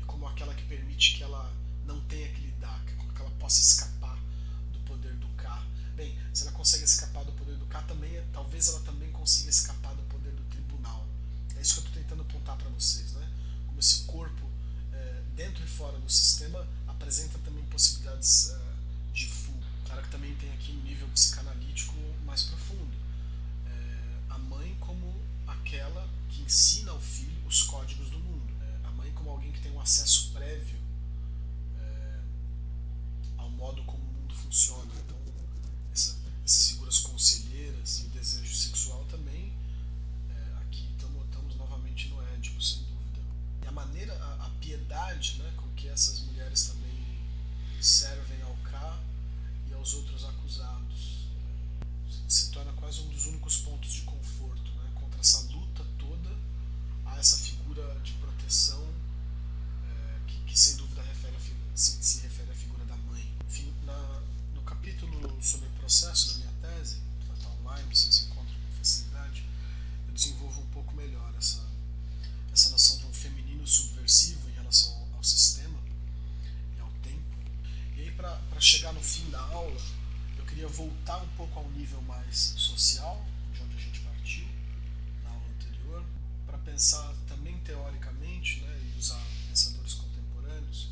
e como aquela que permite que ela não tenha que lidar, que ela possa escapar do poder do K. Bem, se ela consegue escapar do poder do K, talvez ela também consiga escapar do poder do tribunal. É isso que eu estou tentando apontar para vocês, né? Como esse corpo, dentro e fora do sistema, apresenta também possibilidades de fuga. Claro que também tem aqui um nível psicanalítico mais profundo. A mãe pouco a um nível mais social, de onde a gente partiu na aula anterior, para pensar também teoricamente, né, e usar pensadores contemporâneos,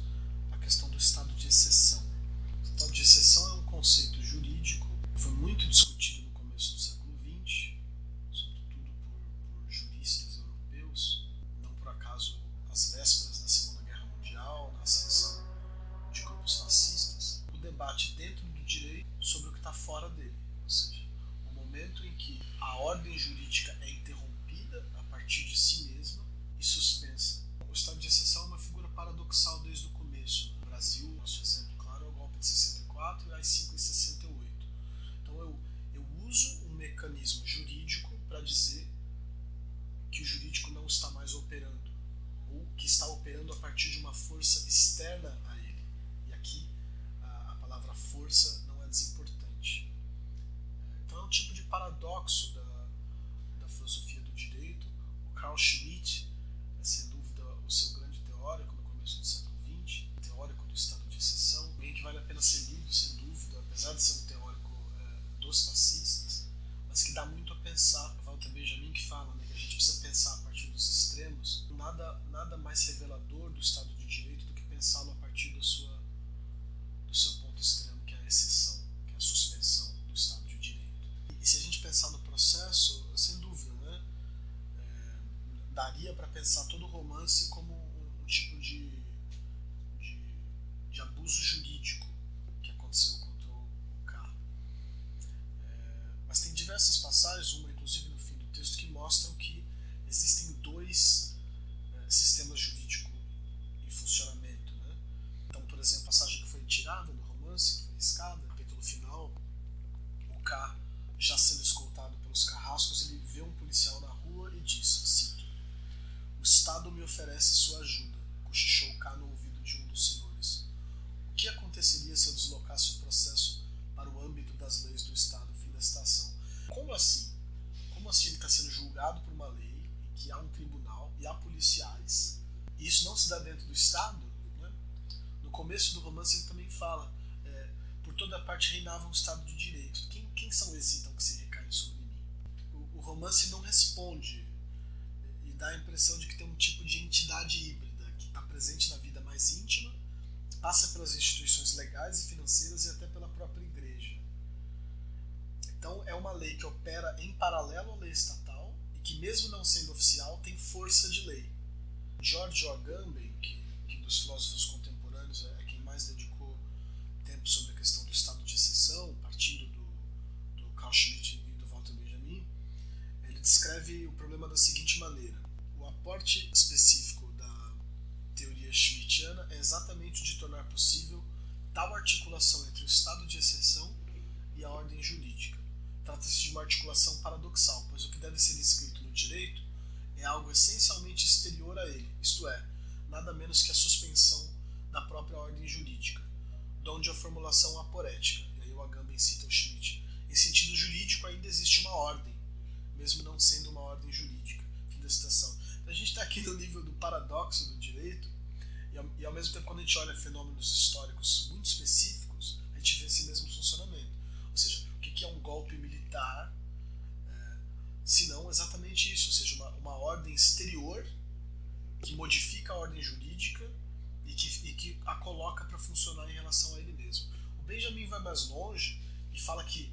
a questão do estado de exceção. O estado de exceção é um conceito jurídico que foi muito discutido no começo do século XX, sobretudo por juristas europeus, não por acaso às vésperas da Segunda Guerra Mundial, na ascensão de grupos fascistas, o debate dentro do direito sobre o que está fora dele, ou seja, o momento em que a ordem jurídica é interrompida a partir de si mesma e suspensa. O estado de exceção é uma figura paradoxal desde o começo. No Brasil, nosso exemplo claro é o golpe de 64 e as 5 em 68. Então eu uso um mecanismo jurídico para dizer que o jurídico não está mais operando, ou que está operando a partir de uma força externa a ele. E aqui a palavra força não é desimportante. Então é um tipo de paradoxo da filosofia do direito. O Carl Schmitt é sem dúvida o seu grande teórico no começo do século XX, teórico do estado de exceção, alguém que vale a pena ser lido sem dúvida, apesar de ser um teórico dos fascistas, mas que dá muito a pensar. Walter Benjamin que fala, né, que a gente precisa pensar a partir dos extremos. Nada mais revelador do estado de direito do que pensá-lo a partir do seu ponto extremo, que é a exceção, que é a suspensão do estado de direito. E se a gente pensar no processo, sem dúvida, né, daria para pensar todo o romance como um tipo de abuso jurídico que aconteceu contra o K. Mas tem diversas passagens, uma inclusive no fim do texto, que mostram que existem dois sistemas jurídicos em funcionamento, né? Então, por exemplo, a passagem que foi tirada do romance, que foi riscada, no capítulo final, o K, já sendo escoltado pelos carrascos, ele vê um policial na rua e diz, cito: "O Estado me oferece sua ajuda", cochichou K no ouvido de um dos senhores. O que aconteceria se eu deslocasse o processo para o âmbito das leis do Estado? Fim da citação. Como assim? Como assim ele está sendo julgado por uma lei em que há um tribunal e há policiais, e isso não se dá dentro do Estado? Né? No começo do romance ele também fala, por toda parte reinava um Estado de Direito. Quem são esses então que se recaem sobre mim? O romance não responde e dá a impressão de que tem um tipo de entidade híbrida que está presente na vida mais íntima, passa pelas instituições legais e financeiras e até pela própria igreja. Então é uma lei que opera em paralelo à lei estatal e que, mesmo não sendo oficial, tem força de lei. George Agamben, que dos filósofos contemporâneos é quem mais dedicou tempo sobre a questão do estado de exceção, partindo do Carl Schmitt e do Walter Benjamin, ele descreve o problema da seguinte maneira: o aporte específico da teoria schmittiana é exatamente o de tornar possível tal articulação entre o estado de exceção e a ordem jurídica. Trata-se de uma articulação paradoxal, pois o que deve ser escrito no direito é algo essencialmente exterior a ele, isto é, nada menos que a suspensão da própria ordem jurídica, de onde a formulação aporética. E aí o Agamben cita o Schmitt: em sentido jurídico ainda existe uma ordem, mesmo não sendo uma ordem jurídica. Fim da citação. Então a gente está aqui no nível do paradoxo do direito, e ao mesmo tempo, quando a gente olha fenômenos históricos muito específicos, a gente vê esse mesmo funcionamento. Ou seja, o que é um golpe militar, se não exatamente isso, ou seja, uma ordem exterior que modifica a ordem jurídica e que a coloca para funcionar em relação a ele mesmo. O Benjamin vai mais longe e fala que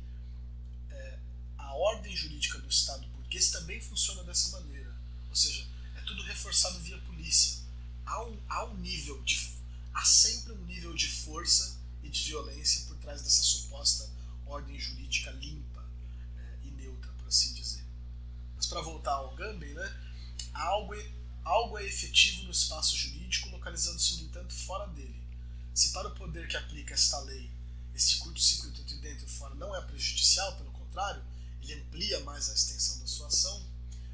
a ordem jurídica do Estado burguês também funciona dessa maneira, ou seja, é tudo reforçado via polícia. Há sempre um nível de força e de violência por trás dessa suposta ordem jurídica limpa e neutra, por assim dizer. Mas para voltar ao Agamben, né, algo é efetivo no espaço jurídico, localizando-se, no entanto, fora dele. Se para o poder que aplica esta lei, esse curto-circuito entre dentro e fora não é prejudicial, pelo contrário, ele amplia mais a extensão da sua ação,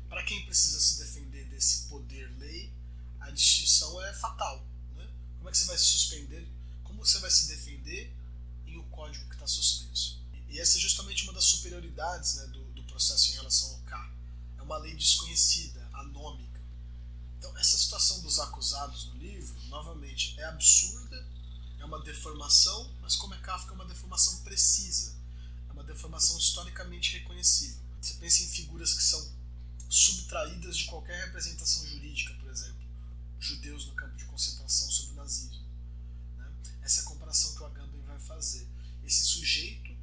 para quem precisa se defender desse poder-lei, a distinção é fatal. Né? Como é que você vai se suspender? Como você vai se defender em um código que está suspenso? E essa é justamente uma das superioridades, né, do processo em relação ao K. É uma lei desconhecida, anômica. Então essa situação dos acusados no livro, novamente, é absurda, é uma deformação, mas como é Kafka, é uma deformação precisa. É uma deformação historicamente reconhecível. Você pensa em figuras que são subtraídas de qualquer representação jurídica, por exemplo, judeus no campo de concentração sob o nazismo. Né? Essa é a comparação que o Agamben vai fazer. Esse sujeito,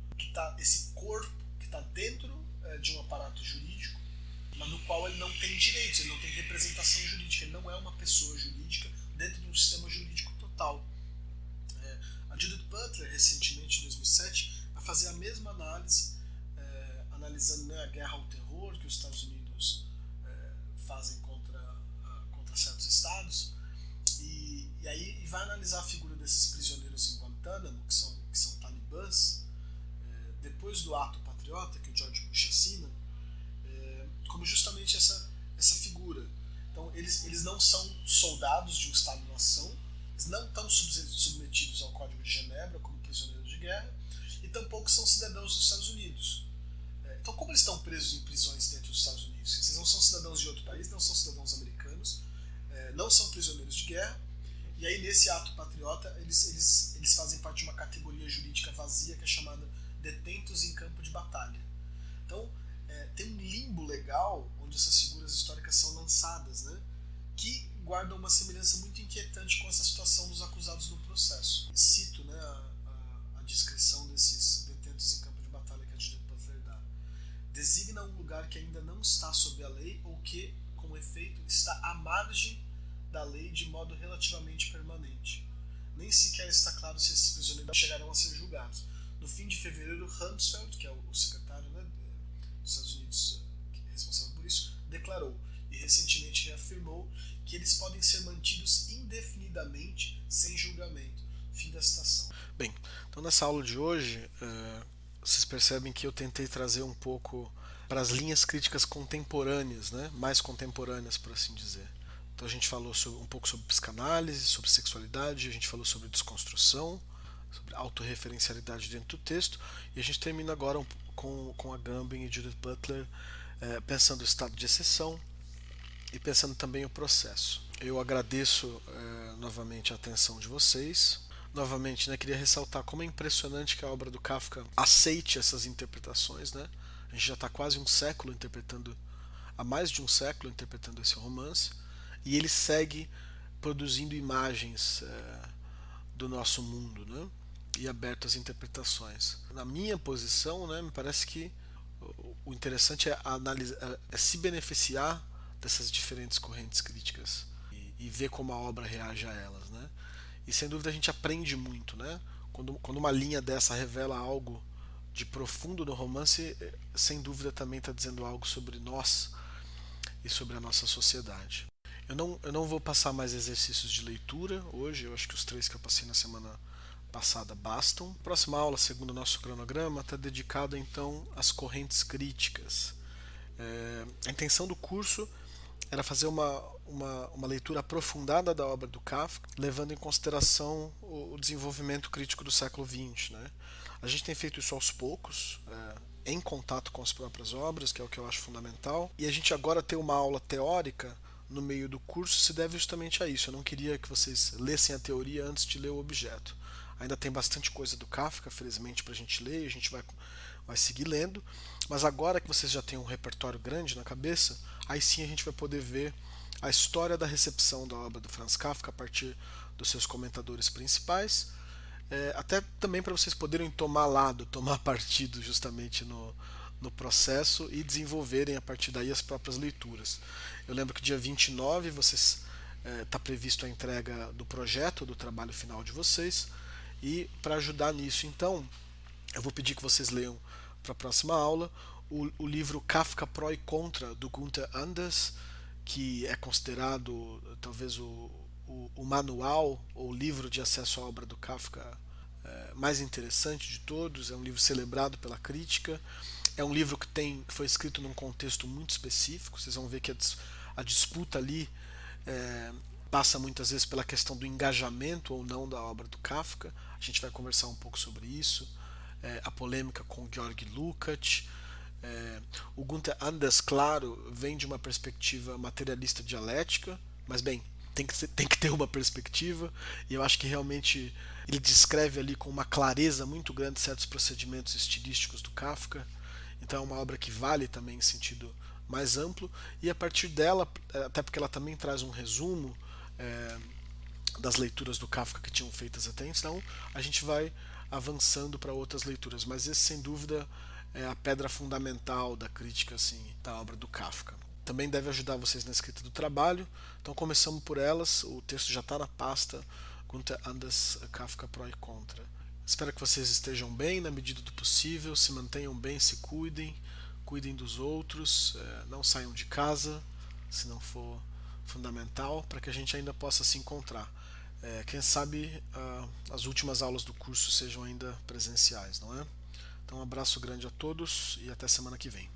esse corpo que está dentro de um aparato jurídico, mas no qual ele não tem direitos, ele não tem representação jurídica, ele não é uma pessoa jurídica dentro de um sistema jurídico total. A Judith Butler, recentemente, em 2007, vai fazer a mesma análise, analisando, né, a guerra ao terror que os Estados Unidos fazem contra certos estados, e aí vai analisar a figura desses prisioneiros em Guantánamo, que são talibãs, depois do ato patriota que o George Bush assina, como justamente essa figura. Então eles não são soldados de um Estado-nação, eles não estão submetidos ao Código de Genebra como prisioneiros de guerra, e tampouco são cidadãos dos Estados Unidos. Então, como eles estão presos em prisões dentro dos Estados Unidos? Eles não são cidadãos de outro país, não são cidadãos americanos, não são prisioneiros de guerra, e aí nesse ato patriota eles fazem parte de uma categoria jurídica vazia que é chamada detentos em campo de batalha. Então, tem um limbo legal onde essas figuras históricas são lançadas, né, que guardam uma semelhança muito inquietante com essa situação dos acusados no processo. Cito, né, a descrição desses detentos em campo de batalha que a Judith Butler dá. Designa um lugar que ainda não está sob a lei ou que, com efeito, está à margem da lei de modo relativamente permanente. Nem sequer está claro se esses prisioneiros chegarão a ser julgados. No fim de fevereiro, Rumsfeld, que é o secretário, né, dos Estados Unidos responsável por isso, declarou e recentemente reafirmou que eles podem ser mantidos indefinidamente sem julgamento. Fim da citação. Bem, então nessa aula de hoje, vocês percebem que eu tentei trazer um pouco para as linhas críticas contemporâneas, né, mais contemporâneas, por assim dizer. Então a gente falou um pouco sobre psicanálise, sobre sexualidade, a gente falou sobre desconstrução, sobre autorreferencialidade dentro do texto, e a gente termina agora com Agamben e Judith Butler pensando o estado de exceção e pensando também o processo. Eu agradeço novamente a atenção de vocês. Novamente, né, queria ressaltar como é impressionante que a obra do Kafka aceite essas interpretações. Né? A gente já está quase há mais de um século interpretando esse romance, e ele segue produzindo imagens do nosso mundo, né? E aberto às interpretações. Na minha posição, né, me parece que o interessante é se beneficiar dessas diferentes correntes críticas e ver como a obra reage a elas, né? E sem dúvida a gente aprende muito, né? Quando uma linha dessa revela algo de profundo no romance, sem dúvida também está dizendo algo sobre nós e sobre a nossa sociedade. Eu não vou passar mais exercícios de leitura hoje, eu acho que os 3 que eu passei na semana passada bastam. Próxima aula, segundo o nosso cronograma, está dedicada então às correntes críticas. A intenção do curso era fazer uma leitura aprofundada da obra do Kafka, levando em consideração o desenvolvimento crítico do século XX. Né? A gente tem feito isso aos poucos, em contato com as próprias obras, que é o que eu acho fundamental, e a gente agora ter uma aula teórica no meio do curso se deve justamente a isso. Eu não queria que vocês lessem a teoria antes de ler o objeto. Ainda tem bastante coisa do Kafka, felizmente, para a gente ler, e a gente vai seguir lendo, mas agora que vocês já têm um repertório grande na cabeça, aí sim a gente vai poder ver a história da recepção da obra do Franz Kafka a partir dos seus comentadores principais, até também para vocês poderem tomar partido justamente no processo e desenvolverem a partir daí as próprias leituras. Eu lembro que dia 29 está previsto a entrega do projeto, do trabalho final de vocês, e para ajudar nisso, então, eu vou pedir que vocês leiam para a próxima aula o livro Kafka Pró e Contra, do Günther Anders, que é considerado talvez o manual ou livro de acesso à obra do Kafka mais interessante de todos. É um livro celebrado pela crítica, é um livro que foi escrito num contexto muito específico. Vocês vão ver que a disputa ali passa muitas vezes pela questão do engajamento ou não da obra do Kafka. A gente vai conversar um pouco sobre isso, a polêmica com Georg Lukács. O Günther Anders, claro, vem de uma perspectiva materialista dialética, mas bem, tem que ter uma perspectiva, e eu acho que realmente ele descreve ali com uma clareza muito grande certos procedimentos estilísticos do Kafka. Então é uma obra que vale também em sentido mais amplo, e a partir dela, até porque ela também traz um resumo é, das leituras do Kafka que tinham feitas até então, a gente vai avançando para outras leituras, mas esse sem dúvida é a pedra fundamental da crítica assim da obra do Kafka. Também deve ajudar vocês na escrita do trabalho, então começamos por elas, o texto já está na pasta Gunther Anders, Kafka Pro e Contra. Espero que vocês estejam bem na medida do possível, se mantenham bem, se cuidem, cuidem dos outros, não saiam de casa se não for fundamental, para que a gente ainda possa se encontrar. Quem sabe as últimas aulas do curso sejam ainda presenciais, não é? Então um abraço grande a todos e até semana que vem.